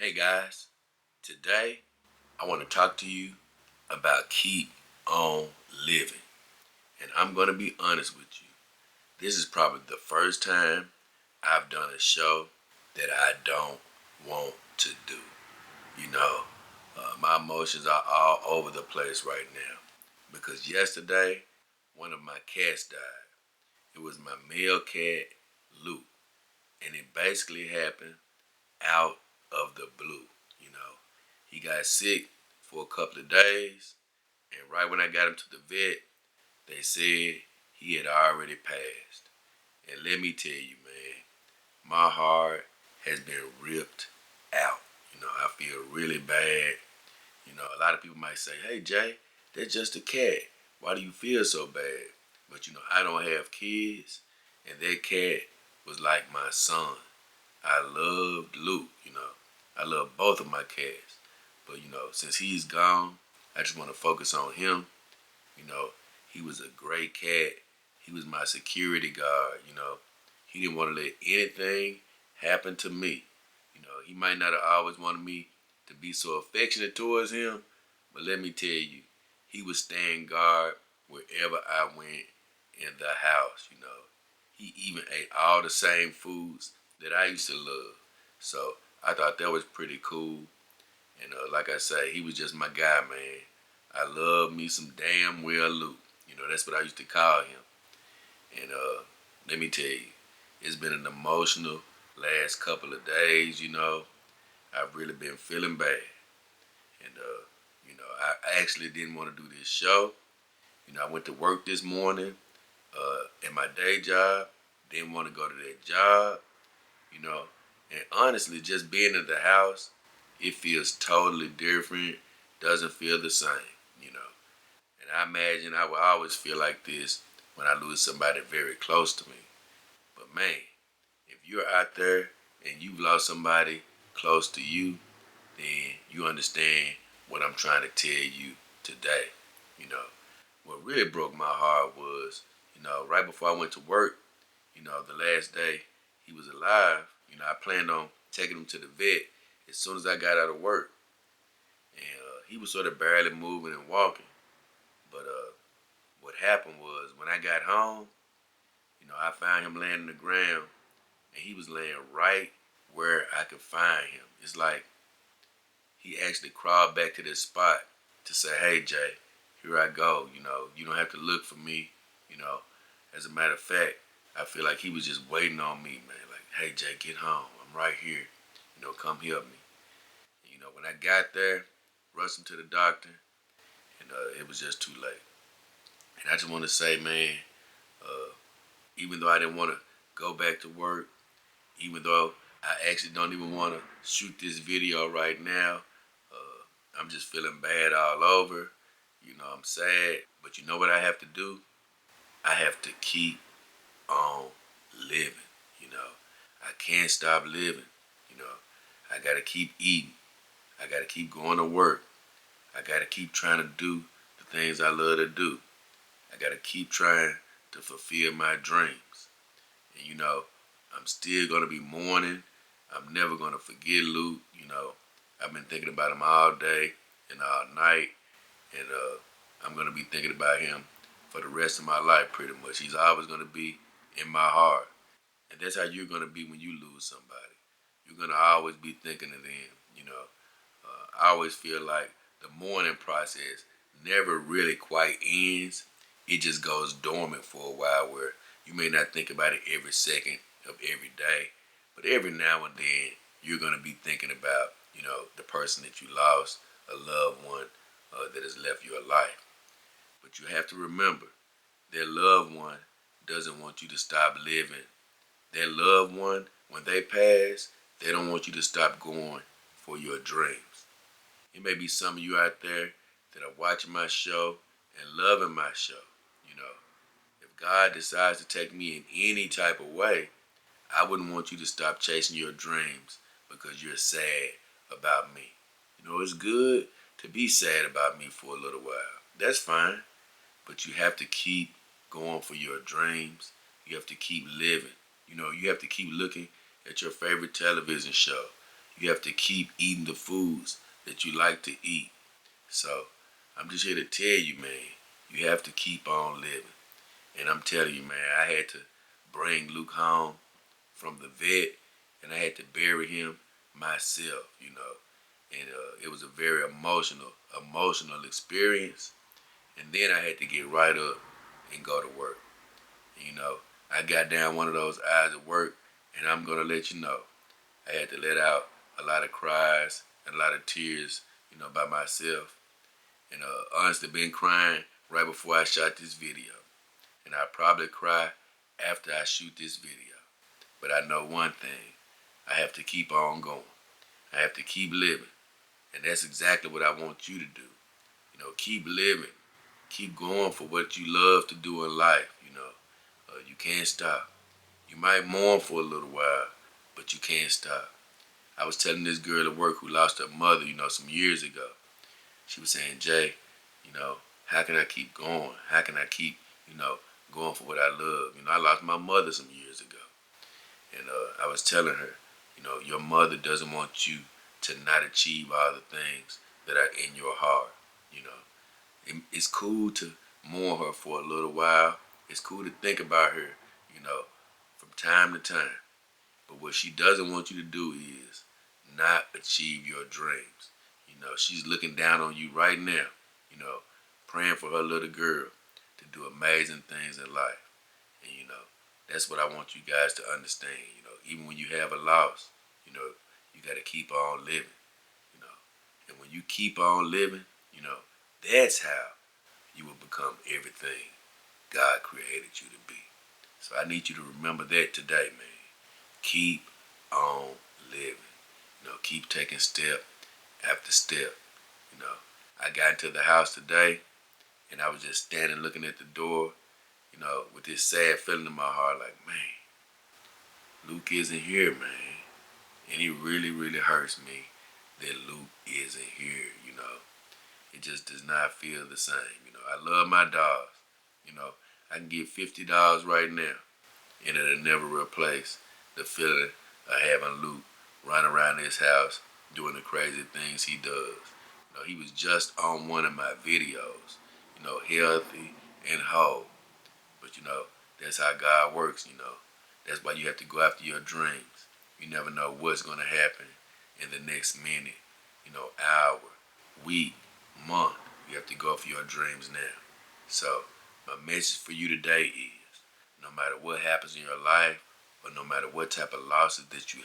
Hey guys, today I want to talk to you about keep on living. And I'm going to be honest with you. This is probably the first time I've done a show that I don't want to do. You know, my emotions are all over the place right now because yesterday one of my cats died. It was my male cat, Luke, and it basically happened out of the blue. You know, he got sick for a couple of days, and right when I got him to the vet, they said he had already passed. And let me tell you, man, my heart has been ripped out. I feel really bad. A lot of people might say, hey, Jay, that's just a cat. Why do you feel so bad? But, I don't have kids, and that cat was like my son. I loved Luke. I love both of my cats. But, since he's gone, I just want to focus on him. You know, he was a great cat. He was my security guard. He didn't want to let anything happen to me. He might not have always wanted me to be so affectionate towards him, but let me tell you, he would stand guard wherever I went in the house. He even ate all the same foods that I used to love. So I thought that was pretty cool. And like I say, he was just my guy, man. I love me some damn well Luke. That's what I used to call him. And let me tell you, it's been an emotional last couple of days. I've really been feeling bad. And I actually didn't want to do this show. I went to work this morning at my day job. Didn't want to go to that job. you know. And honestly, just being in the house, it feels totally different, doesn't feel the same. And I imagine I will always feel like this when I lose somebody very close to me. But man, if you're out there and you've lost somebody close to you, then you understand what I'm trying to tell you today. You know, what really broke my heart was, right before I went to work, the last day he was alive, I planned on taking him to the vet as soon as I got out of work. And he was sort of barely moving and walking. But what happened was when I got home, I found him laying on the ground and he was laying right where I could find him. It's like he actually crawled back to this spot to say, hey, Jay, here I go. You don't have to look for me. As a matter of fact, I feel like he was just waiting on me, man. Like, hey, Jay, get home. I'm right here. Come help me. When I got there, rushed him to the doctor, and it was just too late. And I just want to say, man, uh, even though I didn't want to go back to work, even though I actually don't even want to shoot this video right now, I'm just feeling bad all over. I'm sad, but you know what I have to do? I have to keep on living. I can't stop living. You know, I gotta keep eating. I gotta keep going to work. I gotta keep trying to do the things I love to do. I gotta keep trying to fulfill my dreams. And I'm still gonna be mourning. I'm never gonna forget Luke. I've been thinking about him all day and all night, and I'm gonna be thinking about him for the rest of my life, pretty much. He's always gonna be in my heart, and that's how you're gonna be when you lose somebody. You're gonna always be thinking of them. I always feel like the mourning process never really quite ends. It just goes dormant for a while where you may not think about it every second of every day, but every now and then you're going to be thinking about, the person that you lost, a loved one that has left your life. But you have to remember, their loved one doesn't want you to stop living. Their loved one, when they pass, they don't want you to stop going for your dreams. It may be some of you out there that are watching my show and loving my show. You know, if God decides to take me in any type of way, I wouldn't want you to stop chasing your dreams because you're sad about me. It's good to be sad about me for a little while. That's fine. But you have to keep going for your dreams. You have to keep living. You have to keep looking at your favorite television show. You have to keep eating the foods that you like to eat. So I'm just here to tell you, man, you have to keep on living. And I'm telling you, man, I had to bring Luke home from the vet, and I had to bury him myself, And it was a very emotional experience. And then I had to get right up and go to work. I got down one of those hours at work, and I'm gonna let you know, I had to let out a lot of cries and a lot of tears, by myself. And honestly, been crying right before I shot this video. And I'll probably cry after I shoot this video. But I know one thing, I have to keep on going. I have to keep living. And that's exactly what I want you to do. Keep living. Keep going for what you love to do in life. You can't stop. You might mourn for a little while, but you can't stop. I was telling this girl at work who lost her mother, some years ago. She was saying, Jay, how can I keep going? How can I keep, going for what I love? I lost my mother some years ago. And I was telling her, your mother doesn't want you to not achieve all the things that are in your heart. It's cool to mourn her for a little while. It's cool to think about her, from time to time. But what she doesn't want you to do is not achieve your dreams. She's looking down on you right now, praying for her little girl to do amazing things in life. And, that's what I want you guys to understand. Even when you have a loss, you got to keep on living, you know. And when you keep on living, that's how you will become everything God created you to be. So I need you to remember that today, man. Keep on living. Keep taking step after step. I got into the house today and I was just standing looking at the door, with this sad feeling in my heart like, man, Luke isn't here, man. And it really, really hurts me that Luke isn't here. It just does not feel the same. I love my dogs. I can get $50 right now and it'll never replace the feeling of having Luke run around his house doing the crazy things he does. He was just on one of my videos, healthy and whole. But that's how God works. That's why you have to go after your dreams. You never know what's going to happen in the next minute, hour, week, month. You have to go for your dreams now. So my message for you today is, no matter what happens in your life, or no matter what type of losses that you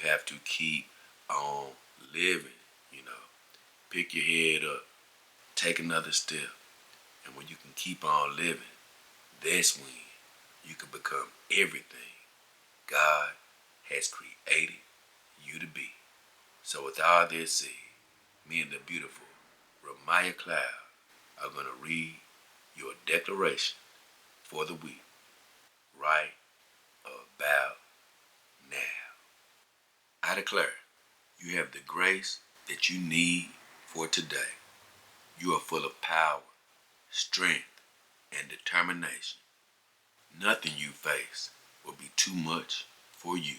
have to keep on living. Pick your head up, take another step, and when you can keep on living, that's when you can become everything God has created you to be. So with all this said, me and the beautiful Ramaya Cloud are going to read your declaration for the week right about now. I declare you have the grace that you need for today. You are full of power, strength, and determination. Nothing you face will be too much for you.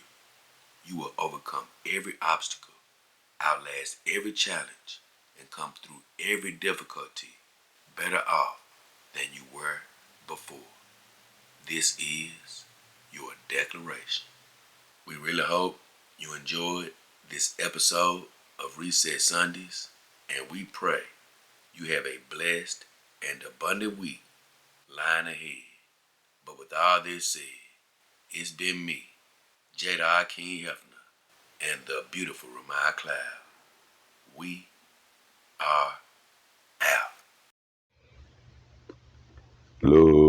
You will overcome every obstacle, outlast every challenge, and come through every difficulty better off than you were before. This is your declaration. We really hope you enjoyed this episode of Reset Sundays, and we pray you have a blessed and abundant week lying ahead. But with all this said, it's been me, JayDollKingHefner, and the beautiful Ramaya Cloud. We are out. Love.